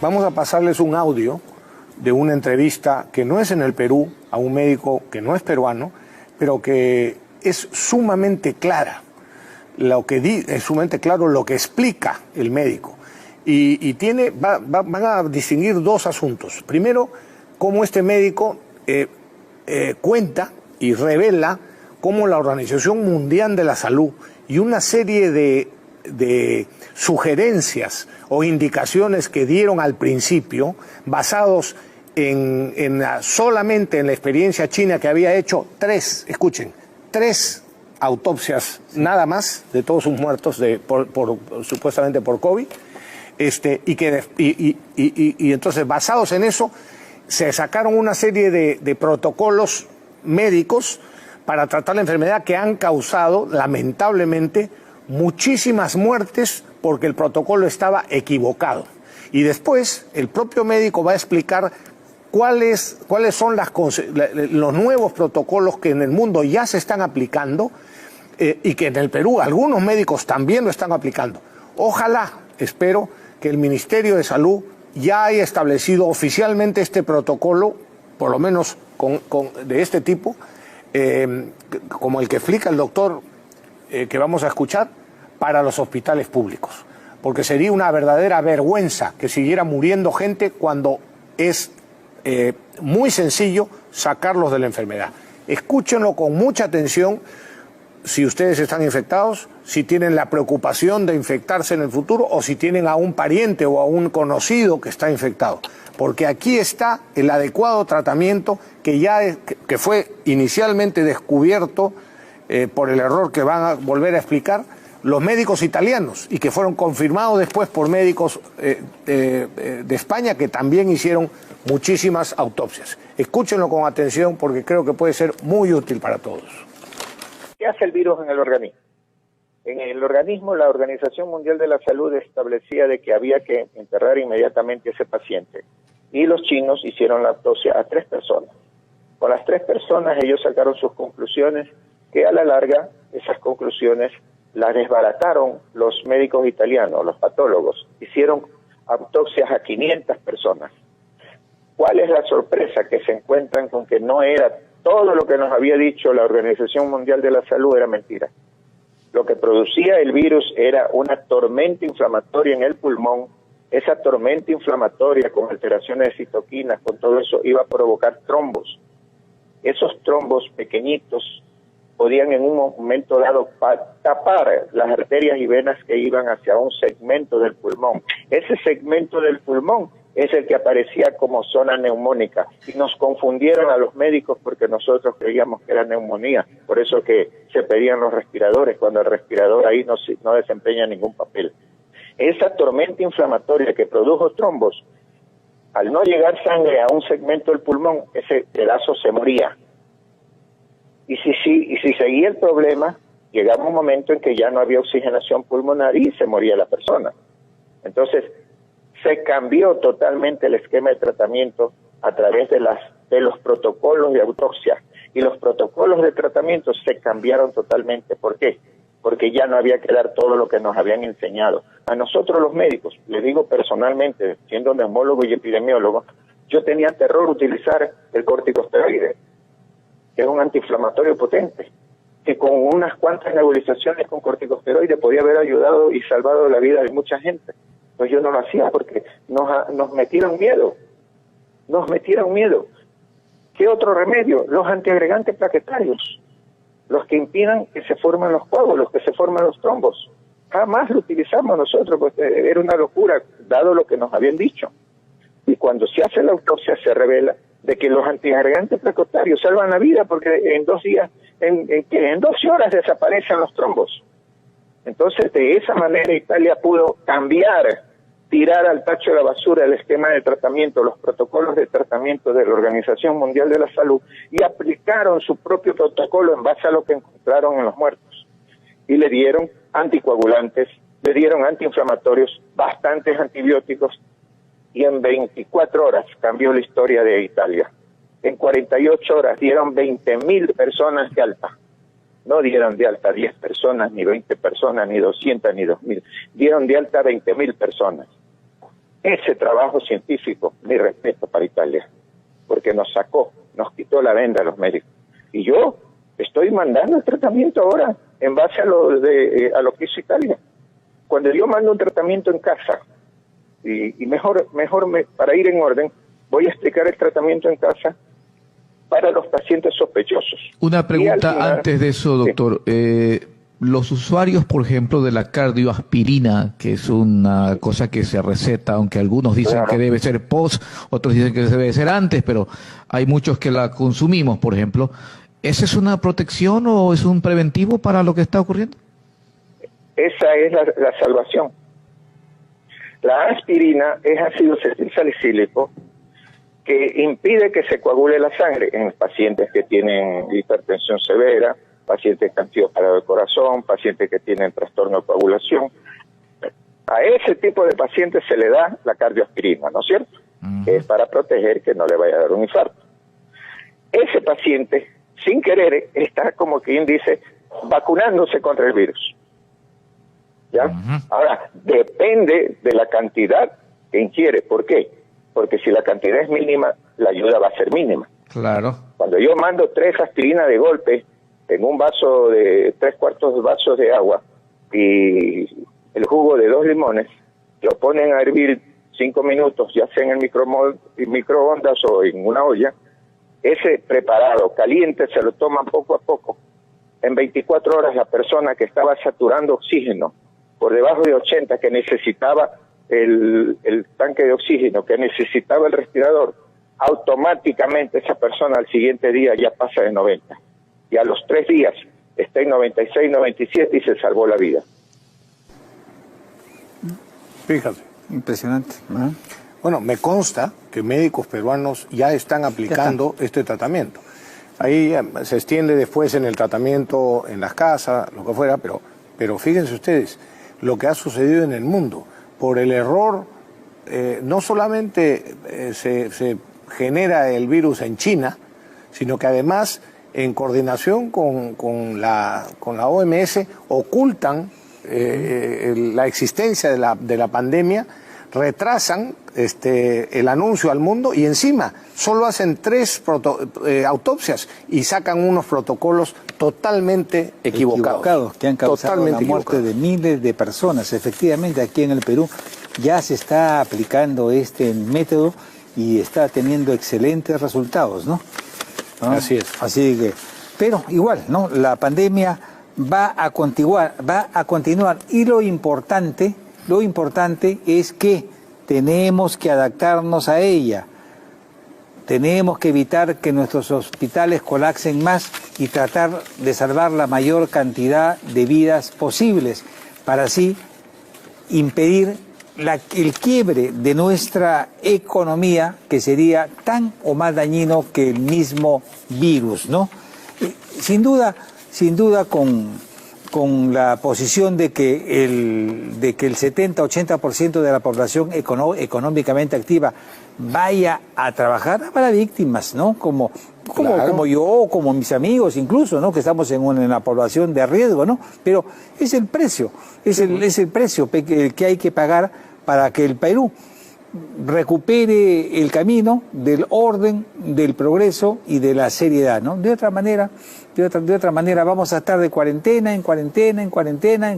Vamos a pasarles un audio de una entrevista que no es en el Perú, a un médico que no es peruano, pero que es sumamente clara. Es sumamente claro lo que explica el médico. Y van a distinguir dos asuntos. Primero, cómo este médico cuenta y revela cómo la Organización Mundial de la Salud y una serie de sugerencias o indicaciones que dieron al principio, basados solamente en la experiencia china, que había hecho tres autopsias nada más de todos sus muertos supuestamente por COVID, y entonces basados en eso se sacaron una serie de protocolos médicos para tratar la enfermedad que han causado lamentablemente muchísimas muertes porque el protocolo estaba equivocado. Y después el propio médico va a explicar cuáles son los nuevos protocolos que en el mundo ya se están aplicando, y que en el Perú algunos médicos también lo están aplicando. Ojalá, espero, que el Ministerio de Salud ya haya establecido oficialmente este protocolo, por lo menos de este tipo, como el que explica el doctor que vamos a escuchar, para los hospitales públicos. Porque sería una verdadera vergüenza que siguiera muriendo gente cuando es muy sencillo sacarlos de la enfermedad. Escúchenlo con mucha atención si ustedes están infectados, si tienen la preocupación de infectarse en el futuro o si tienen a un pariente o a un conocido que está infectado. Porque aquí está el adecuado tratamiento que fue inicialmente descubierto por el error que van a volver a explicar los médicos italianos y que fueron confirmados después por médicos de España que también hicieron muchísimas autopsias. Escúchenlo con atención porque creo que puede ser muy útil para todos. ¿Qué hace el virus en el organismo? En el organismo, la Organización Mundial de la Salud establecía de que había que enterrar inmediatamente a ese paciente. Y los chinos hicieron la autopsia a 3 personas. Con las 3 personas ellos sacaron sus conclusiones, que a la larga esas conclusiones las desbarataron los médicos italianos, los patólogos. Hicieron autopsias a 500 personas. ¿Cuál es la sorpresa? Que se encuentran con que no era todo lo que nos había dicho la Organización Mundial de la Salud, era mentira. Lo que producía el virus era una tormenta inflamatoria en el pulmón. Esa tormenta inflamatoria con alteraciones de citoquinas, con todo eso, iba a provocar trombos. Esos trombos pequeñitos podían en un momento dado tapar las arterias y venas que iban hacia un segmento del pulmón. Ese segmento del pulmón es el que aparecía como zona neumónica y nos confundieron a los médicos porque nosotros creíamos que era neumonía, por eso que se pedían los respiradores cuando el respirador ahí no desempeña ningún papel. Esa tormenta inflamatoria que produjo trombos, al no llegar sangre a un segmento del pulmón, ese pedazo se moría. Y si seguía el problema, llegaba un momento en que ya no había oxigenación pulmonar y se moría la persona. Entonces, se cambió totalmente el esquema de tratamiento a través de los protocolos de autopsia. Y los protocolos de tratamiento se cambiaron totalmente. ¿Por qué? Porque ya no había que dar todo lo que nos habían enseñado. A nosotros los médicos, les digo personalmente, siendo neumólogo y epidemiólogo, yo tenía terror utilizar el corticosteroide, que es un antiinflamatorio potente, que con unas cuantas nebulizaciones con corticosteroide podía haber ayudado y salvado la vida de mucha gente. Pues yo no lo hacía porque nos metieron miedo. ¿Qué otro remedio? Los antiagregantes plaquetarios, los que impidan que se formen los coágulos, que se formen los trombos. Jamás lo utilizamos nosotros, pues era una locura, dado lo que nos habían dicho. Y cuando se hace la autopsia se revela de que los antiagregantes plaquetarios salvan la vida porque en 2 días, en 12 horas desaparecen los trombos. Entonces, de esa manera Italia pudo tirar al tacho de la basura el esquema de tratamiento, los protocolos de tratamiento de la Organización Mundial de la Salud y aplicaron su propio protocolo en base a lo que encontraron en los muertos. Y le dieron anticoagulantes, le dieron antiinflamatorios, bastantes antibióticos, y en 24 horas cambió la historia de Italia. En 48 horas dieron 20.000 personas de alta. No dieron de alta 10 personas, ni 20 personas, ni 200, ni 2.000. Dieron de alta 20.000 personas. Ese trabajo científico, mi respeto para Italia, porque nos quitó la venda a los médicos. Y yo estoy mandando el tratamiento ahora en base a lo que hizo Italia. Cuando yo mando un tratamiento en casa, y para ir en orden, voy a explicar el tratamiento en casa para los pacientes sospechosos. Una pregunta antes de eso, doctor. Sí. Los usuarios, por ejemplo, de la cardioaspirina, que es una cosa que se receta, aunque algunos dicen que debe ser post, otros dicen que debe ser antes, pero hay muchos que la consumimos, por ejemplo. ¿Esa es una protección o es un preventivo para lo que está ocurriendo? Esa es la salvación. La aspirina es ácido acetilsalicílico que impide que se coagule la sangre en pacientes que tienen hipertensión severa, pacientes que han sido parados de corazón, pacientes que tienen trastorno de coagulación. A ese tipo de pacientes se le da la cardioaspirina, ¿no es cierto? Es para proteger que no le vaya a dar un infarto. Ese paciente, sin querer, está como quien dice, vacunándose contra el virus. ¿Ya? Ahora, depende de la cantidad que ingiere. ¿Por qué? Porque si la cantidad es mínima, la ayuda va a ser mínima. Claro. Cuando yo mando 3 aspirinas de golpe en un vaso de 3/4 vasos de agua y el jugo de 2 limones, lo ponen a hervir 5 minutos, ya sea en el microondas o en una olla, ese preparado caliente se lo toman poco a poco. En 24 horas la persona que estaba saturando oxígeno por debajo de 80, que necesitaba el tanque de oxígeno, que necesitaba el respirador, automáticamente esa persona al siguiente día ya pasa de 90. Y a los 3 días está en 96, 97 y se salvó la vida. Fíjate. Impresionante. Bueno, me consta que médicos peruanos ya están aplicando este tratamiento. Ahí se extiende después en el tratamiento en las casas, lo que fuera, pero fíjense ustedes lo que ha sucedido en el mundo. Por el error, no solamente se genera el virus en China, sino que además, en coordinación con la OMS, ocultan la existencia de la pandemia, retrasan el anuncio al mundo y encima solo hacen 3 autopsias y sacan unos protocolos totalmente equivocados que han causado la muerte de miles de personas. Efectivamente, aquí en el Perú ya se está aplicando este método y está teniendo excelentes resultados, ¿no? Así es. Así que, pero igual, ¿no? La pandemia va a continuar y lo importante es que tenemos que adaptarnos a ella. Tenemos que evitar que nuestros hospitales colapsen más y tratar de salvar la mayor cantidad de vidas posibles para así impedir el quiebre de nuestra economía, que sería tan o más dañino que el mismo virus, ¿no? Sin duda con la posición de que el 70-80% de la población económicamente activa vaya a trabajar, habrá víctimas, ¿no? Como yo, como mis amigos incluso, ¿no? Que estamos en una población de riesgo, ¿no? Pero es el precio, es el precio que hay que pagar para que el Perú recupere el camino del orden, del progreso y de la seriedad, ¿no? De otra manera vamos a estar de cuarentena en cuarentena.